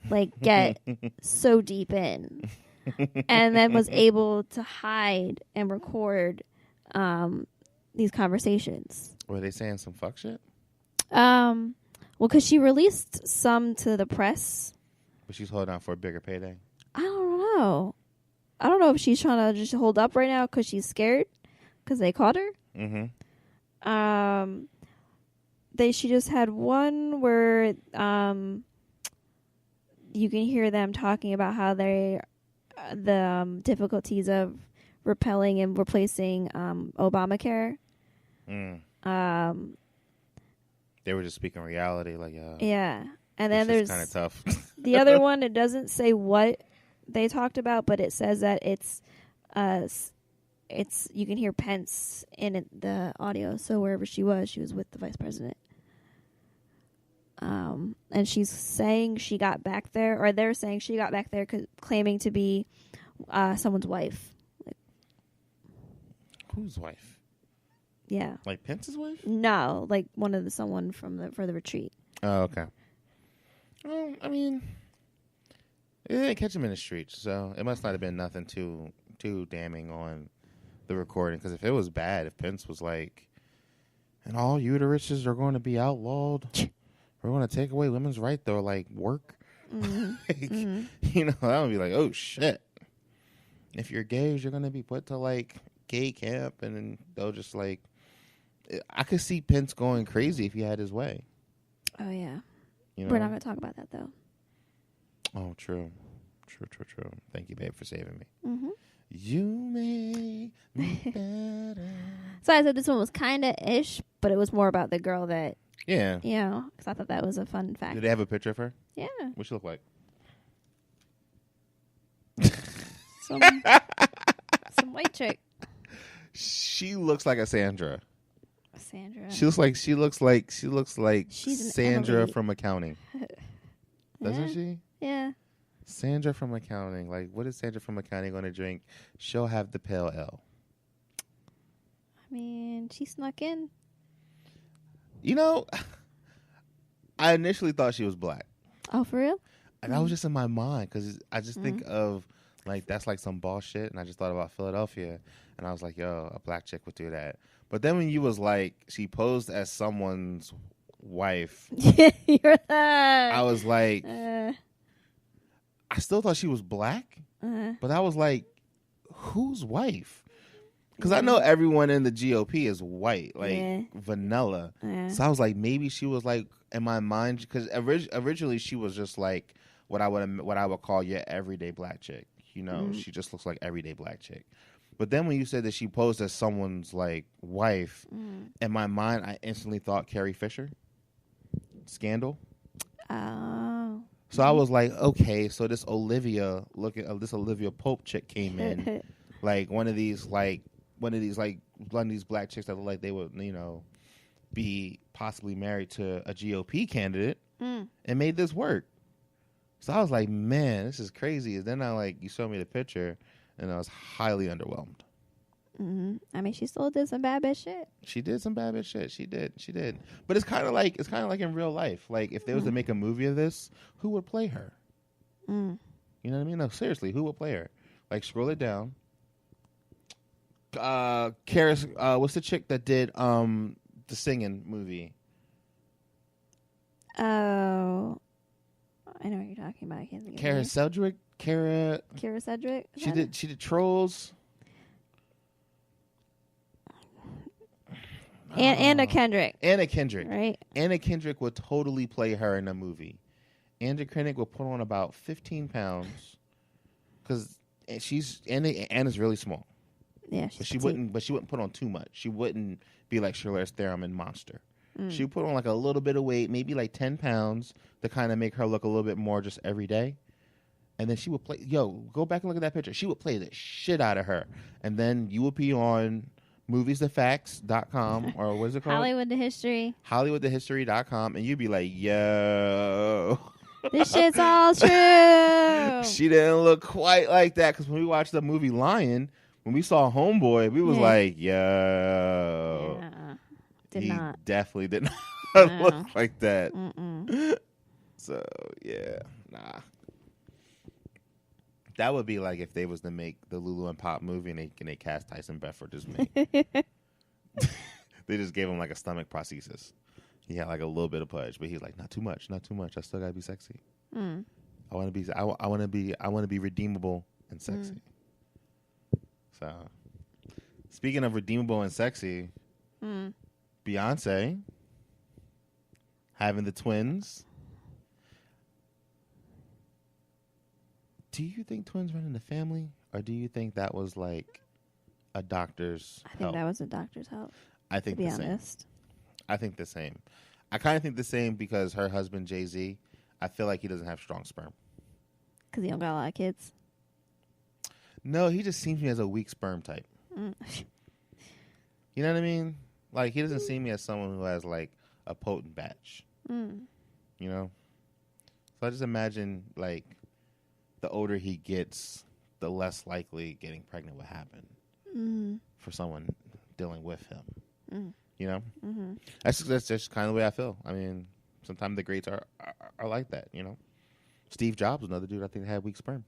like get so deep in and then was able to hide and record these conversations? Were they saying some fuck shit? Well, because she released some to the press. But she's holding out for a bigger payday. I don't know. I don't know if she's trying to just hold up right now because she's scared because they caught her. Mm-hmm. she just had one where you can hear them talking about how the difficulties of repelling and replacing Obamacare. They were just speaking reality, like yeah. And then there's kind of tough. the other one. It doesn't say what they talked about, but it says that it's you can hear Pence in the audio. So wherever she was with the vice president. And she's saying she got back there, or they're saying she got back there claiming to be someone's wife. Whose wife? Yeah. Like Pence's wife? No, like someone for the retreat. Oh, okay. Well, I mean, they didn't catch him in the streets, so it must not have been nothing too damning on the recording. Because if it was bad, if Pence was like, and all uteruses are going to be outlawed, we're going to take away women's right to like work. Mm-hmm. You know, that would be like, oh shit. If you're gays, you're going to be put to like gay camp, and then they'll just like. I could see Pence going crazy if he had his way. Oh yeah. You know? We're not going to talk about that though. Oh, true. Thank you, babe, for saving me. Mm-hmm. You make me better. So I said this one was kind of ish, but it was more about the girl that. Yeah. Because I thought that was a fun fact. Did they have a picture of her? Yeah. What she look like? Some white chick. She looks like a Sandra. Sandra. She looks like She's Sandra Emily. from accounting. Doesn't Yeah. she? Yeah. Sandra from accounting. Like, what is Sandra from accounting going to drink? She'll have the pale ale. I mean, she snuck in. You know, I initially thought she was black. Oh, for real? And that was just in my mind because I just think of, like, that's like some boss shit. And I just thought about Philadelphia. And I was like, yo, a black chick would do that. But then when you was like, she posed as someone's wife. You're I was like, I still thought she was black. But I was like, whose wife? Because I know everyone in the GOP is white, like vanilla. So I was like, maybe she was like, in my mind, because originally she was just like what I would call your everyday black chick. You know, she just looks like everyday black chick. But then when you said that she posed as someone's like wife, in my mind, I instantly thought Carrie Fisher, Scandal. Oh. So I was like, okay, so this Olivia Pope chick came in, like one of these black chicks that look like they would, you know, be possibly married to a GOP candidate, and made this work. So I was like, man, this is crazy. And then you showed me the picture, and I was highly underwhelmed. Mm-hmm. I mean, she still did some bad bitch shit. She did some bad bitch shit. She did. But it's kind of like in real life. Like if they was to make a movie of this, who would play her? You know what I mean? No, seriously, who would play her? Like scroll it down. Karis, what's the chick that did the singing movie? Oh, I know what you're talking about. I can't think of Kara Sedgwick. Kara Sedgwick. She did Trolls. Anna Kendrick. Anna Kendrick. Right. Anna Kendrick would totally play her in a movie. Anna Kendrick would put on about 15 pounds because Anna's really small. Yeah, but she wouldn't put on too much. She wouldn't be like Charlize Theron in Monster. She would put on like a little bit of weight, maybe like 10 pounds to kind of make her look a little bit more just every day. And then she would play. Go back and look at that picture. She would play the shit out of her. And then you would be on moviesthefacts.com or what is it called? Hollywood the History. HollywoodTheHistory.com, and you'd be like, yo. This shit's all true. She didn't look quite like that because when we watched the movie Lion, when we saw Homeboy, we was like, yo. Yeah. He not. definitely did not look like that. So, yeah. Nah. That would be like if they was to make the Lulu and Pop movie and they cast Tyson Bedford as me. They just gave him like a stomach prosthesis. He had like a little bit of pudge, but he's like, not too much. I still gotta be sexy. I want to be redeemable and sexy. So, speaking of redeemable and sexy, Beyonce having the twins. Do you think twins run in the family, or do you think that was like a doctor's I think that was a doctor's help. I think to be the same. honest. I think the same. I kind of think the same because her husband, Jay-Z, I feel like he doesn't have strong sperm. Because he don't got a lot of kids? No, he just seems to me as a weak sperm type. Mm. You know what I mean? Like, he doesn't see me as someone who has, like, a potent batch. Mm. You know? So I just imagine, like, the older he gets, the less likely getting pregnant would happen for someone dealing with him. Mm. You know? Mm-hmm. That's just kind of the way I feel. I mean, sometimes the greats are like that, you know? Steve Jobs was another dude I think had weak sperm.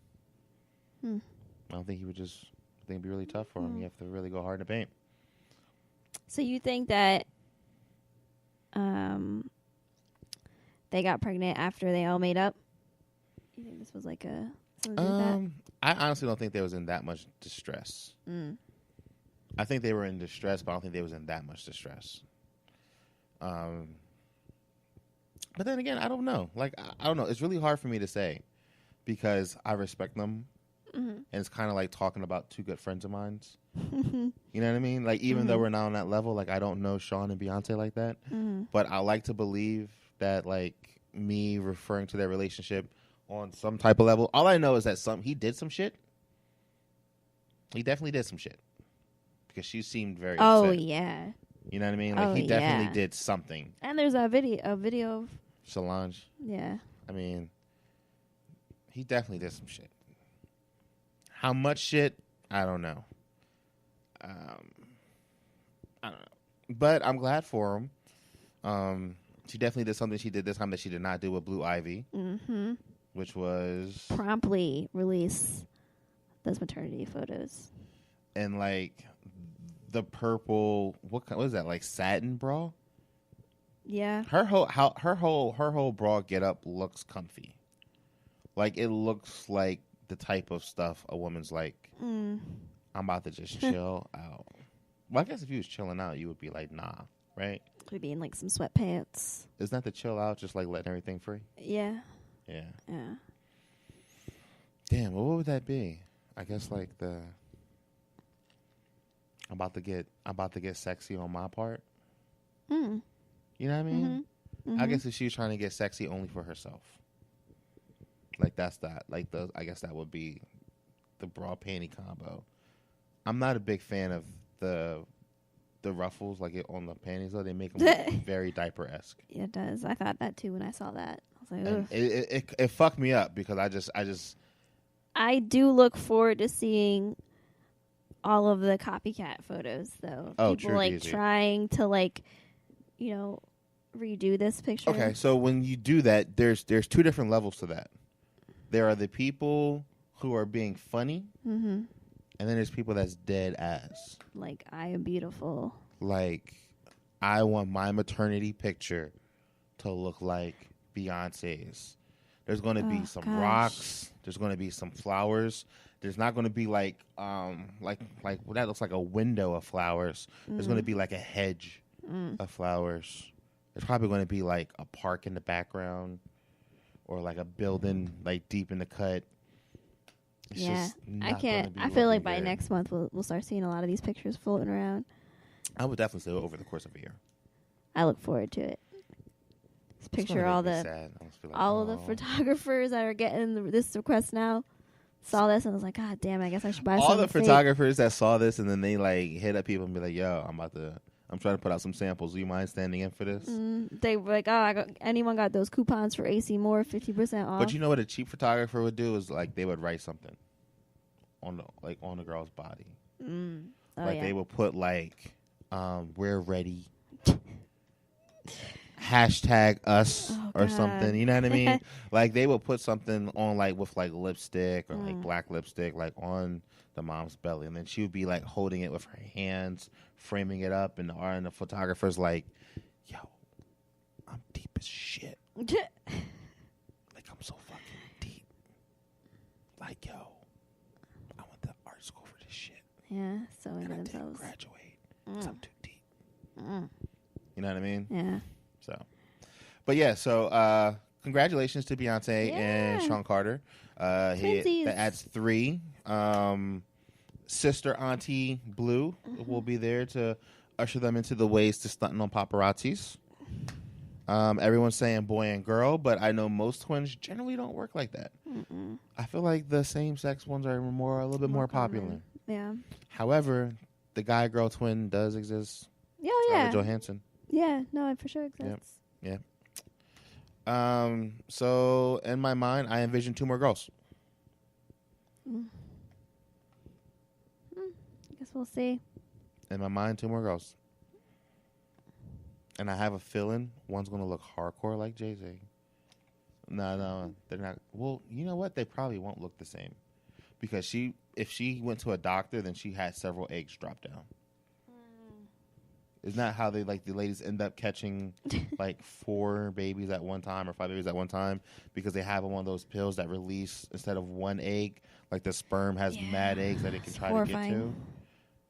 Mm. I don't think he would just... I think it'd be really tough for him. You have to really go hard in the paint. So you think that they got pregnant after they all made up? You think this was like a... I honestly don't think they was in that much distress. Mm. I think they were in distress, but I don't think they was in that much distress. But then again, I don't know. Like, I don't know. It's really hard for me to say because I respect them. Mm-hmm. And it's kind of like talking about two good friends of mine. You know what I mean? Like, even though we're not on that level, like, I don't know Sean and Beyonce like that. But I like to believe that, like, me referring to their relationship on some type of level, all I know is that he did some shit. He definitely did some shit. Because she seemed very upset. Yeah. You know what I mean? Like, he definitely did something. And there's a video of... Solange. Yeah. I mean, he definitely did some shit. How much shit? I don't know. I don't know. But I'm glad for him. She definitely did something she did this time that she did not do with Blue Ivy. Mm-hmm. Which was... promptly release those maternity photos. And, like, the purple... What is that? Like, satin bra? Yeah. Her whole bra getup looks comfy. Like, it looks like the type of stuff a woman's like, I'm about to just chill out. Well, I guess if you was chilling out, you would be like, nah, right? Could be in like some sweatpants. Isn't that the chill out, just like letting everything free? Yeah. Yeah. Yeah. Damn, well, what would that be? I guess like the I'm about to get sexy on my part. Mm. You know what I mean? Mm-hmm. I guess if she was trying to get sexy only for herself. Like that's that. Like I guess that would be the bra panty combo. I'm not a big fan of the ruffles like it on the panties though. They make them look very diaper-esque. Yeah, it does. I thought that too when I saw that. I was like, ugh. It fucked me up because I do look forward to seeing all of the copycat photos though. Oh, people true, like easy. Trying to like, you know, redo this picture. Okay, so when you do that, there's two different levels to that. There are the people who are being funny, and then there's people that's dead ass. Like, I am beautiful. Like, I want my maternity picture to look like Beyonce's. There's going to be some rocks. There's going to be some flowers. There's not going to be like what that looks like a window of flowers. There's going to be like a hedge of flowers. There's probably going to be like a park in the background. Or like a building, like deep in the cut. It's just I can't. I feel like by next month we'll start seeing a lot of these pictures floating around. I would definitely say over the course of a year. I look forward to it. Just picture all the of the photographers that are getting this request now. Saw this and was like, God damn! I guess I should buy. All the photographers that saw this and then they like hit up people and be like, Yo, I'm trying to put out some samples. Do you mind standing in for this? They were like, anyone got those coupons for AC Moore 50% off? But you know what a cheap photographer would do is like they would write something on the girl's body. They would put like, we're ready. Hashtag us or something. You know what I mean? Like they would put something on like with like lipstick or like black lipstick like on the mom's belly, and then she would be like holding it with her hands, framing it up, and the photographer's like, "Yo, I'm deep as shit. Like I'm so fucking deep. Like yo, I went to art school for this shit. Yeah, so into and themselves. I didn't graduate because I'm too deep. You know what I mean? Yeah. So, But yeah, so congratulations to Beyonce and Sean Carter. That adds 3. Sister Auntie Blue will be there to usher them into the ways to stunting on paparazzis. Everyone's saying boy and girl, but I know most twins generally don't work like that. Mm-mm. I feel like the same-sex ones are a little bit more popular. Yeah. However, the guy-girl twin does exist. Oh, yeah. Johansson. Yeah, no, it for sure exists. Yep. So in my mind, I envision 2 more girls. I guess we'll see. In my mind, 2 more girls. And I have a feeling one's going to look hardcore like Jay-Z. No, they're not. Well, you know what? They probably won't look the same. Because if she went to a doctor, then she had several eggs drop down. Isn't that how the ladies end up catching 4 babies at one time or 5 babies at one time? Because they have one of those pills that release, instead of 1 egg, the sperm has mad eggs that it can try to get to.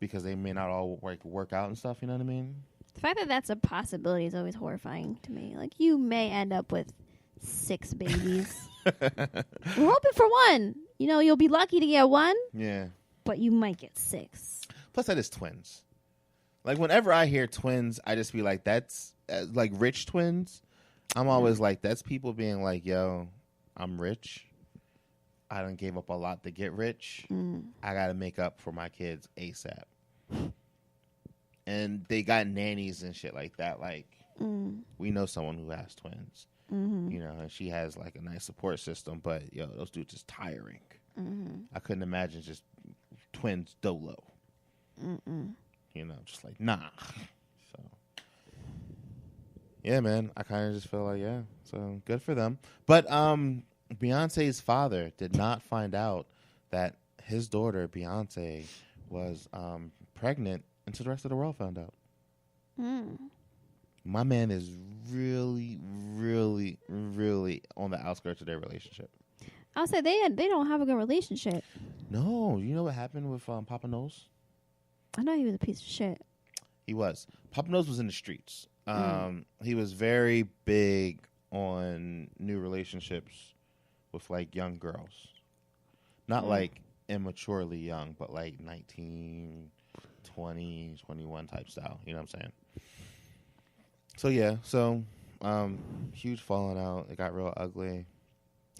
Because they may not all work out and stuff, you know what I mean? The fact that that's a possibility is always horrifying to me. You may end up with 6 babies. We're hoping for 1. You'll be lucky to get 1. Yeah. But you might get 6. Plus, that is twins. Whenever I hear twins, I just be like, that's, rich twins. I'm always like, that's people being like, yo, I'm rich. I done gave up a lot to get rich. I got to make up for my kids ASAP. And they got nannies and shit like that. We know someone who has twins. Mm-hmm. And she has a nice support system. But, those dudes is tiring. Mm-hmm. I couldn't imagine just twins dolo. Just nah. So, yeah, man. I kind of just feel like, yeah. So, good for them. But Beyonce's father did not find out that his daughter, Beyonce, was pregnant until the rest of the world found out. My man is really, really, really on the outskirts of their relationship. I'll say they don't have a good relationship. No. You know what happened with Papa Nose? I know he was a piece of shit. He was. Papa Nose was in the streets. He was very big on new relationships with young girls. Not immaturely young, but 19, 20, 21 type style. You know what I'm saying? So, yeah. Huge falling out. It got real ugly.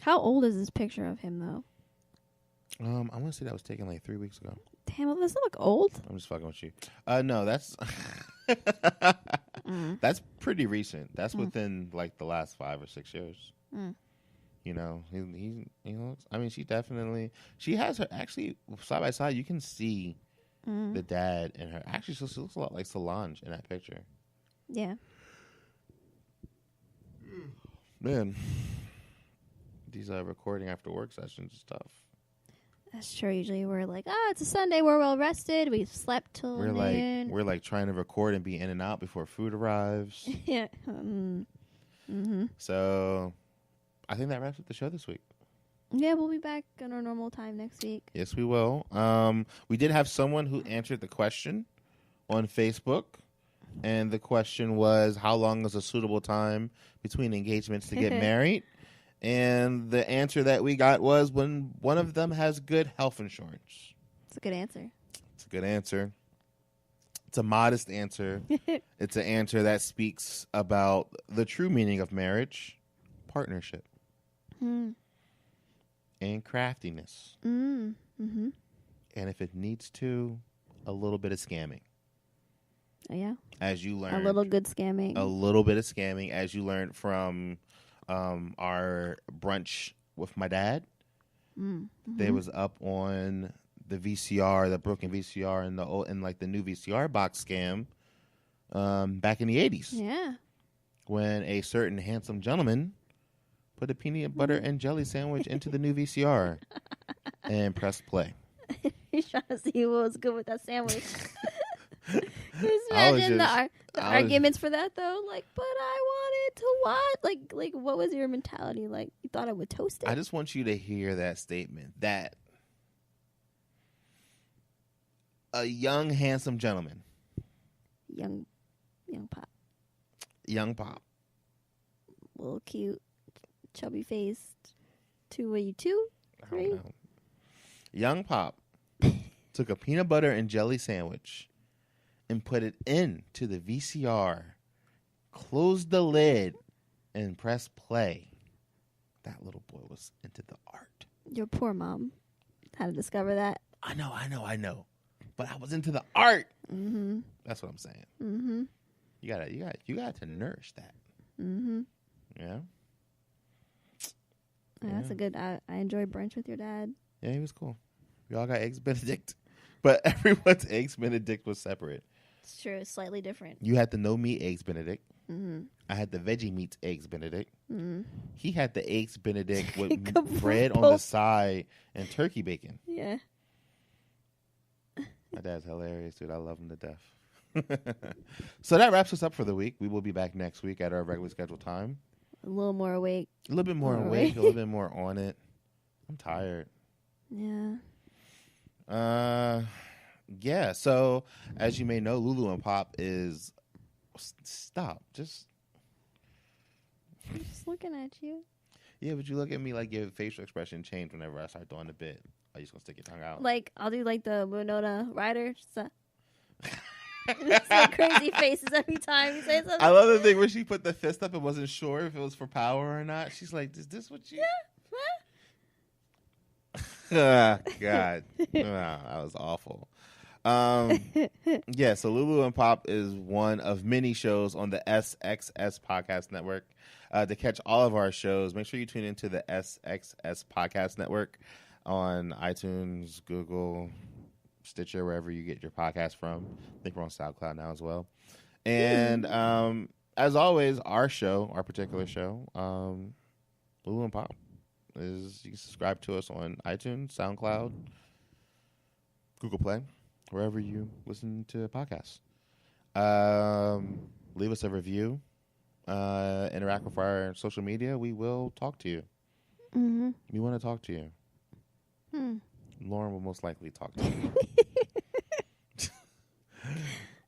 How old is this picture of him, though? I want to say that was taken 3 weeks ago. Damn, it doesn't look old. I'm just fucking with you. No, that's that's pretty recent. That's within the last 5 or 6 years. He looks. I mean, she has her actually side by side. You can see the dad and her. Actually, she looks a lot like Solange in that picture. Yeah. Man, these recording after work sessions is tough. That's true. Usually we're it's a Sunday. We're well rested. We've slept till noon. We're trying to record and be in and out before food arrives. Yeah. So, I think that wraps up the show this week. Yeah, we'll be back on our normal time next week. Yes, we will. We did have someone who answered the question on Facebook, and the question was, how long is a suitable time between engagements to get married? And the answer that we got was when one of them has good health insurance. It's a good answer. It's a good answer. It's a modest answer. It's an answer that speaks about the true meaning of marriage, partnership, and craftiness. Mm-hmm. And if it needs to, a little bit of scamming. Oh, yeah. As you learn. A little good scamming. A little bit of scamming, as you learned from our brunch with my dad. They was up on the VCR, the broken VCR, and the new VCR box scam back in the 80s. Yeah. When a certain handsome gentleman put a peanut butter and jelly sandwich into the new VCR and pressed play. He's trying to see what was good with that sandwich. Just imagine the arguments for that, though. But I wanted to what? What was your mentality? You thought I would toast it? I just want you to hear that statement. That a young, handsome gentleman. Young pop. Young pop. little cute, chubby faced. 2, are you 2? I don't know. Young Pop took a peanut butter and jelly sandwich and put it into the VCR, closed the lid, and pressed play. That little boy was into the art. Your poor mom had to discover that. I know. But I was into the art. Mm-hmm. That's what I'm saying. Mm-hmm. You got to nourish that. Mm-hmm. Yeah. That's a good. I enjoyed brunch with your dad. Yeah, he was cool. We all got eggs Benedict, but everyone's eggs Benedict was separate. It's true. It's slightly different. You had the no meat eggs Benedict. Mm-hmm. I had the veggie meat eggs Benedict. Mm-hmm. He had the eggs Benedict with bread on the side and turkey bacon. Yeah. My dad's hilarious, dude. I love him to death. So that wraps us up for the week. We will be back next week at our regularly scheduled time. A little more awake. A little bit more awake, a little bit more on it. I'm tired. Yeah. Yeah. So as you may know, Lulu and Pop is stop. I'm just looking at you. Yeah, but you look at me like your facial expression changed whenever I start doing the bit. Are you just gonna stick your tongue out? Like I'll do like the Winona Ryder. It's like crazy faces every time you say something. I love the thing where she put the fist up and wasn't sure if it was for power or not. She's like, "Is this what you?" Yeah. God, that was awful. Yeah, so Lulu and Pop is one of many shows on the SXS Podcast Network. To catch all of our shows, make sure you tune into the SXS Podcast Network on iTunes, Google, Stitcher, wherever you get your podcast from. I think we're on SoundCloud now as well. And as always, our particular show, Lulu and Pop, is you can subscribe to us on iTunes, SoundCloud, Google Play, wherever you listen to podcasts. Leave us a review. Interact with our social media. We will talk to you. Mm-hmm. We want to talk to you. Lauren will most likely talk to you.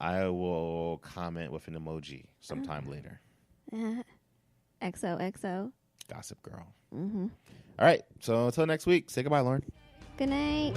I will comment with an emoji sometime later. XOXO. Gossip girl. Mm-hmm. All right. So until next week, say goodbye, Lauren. Good night.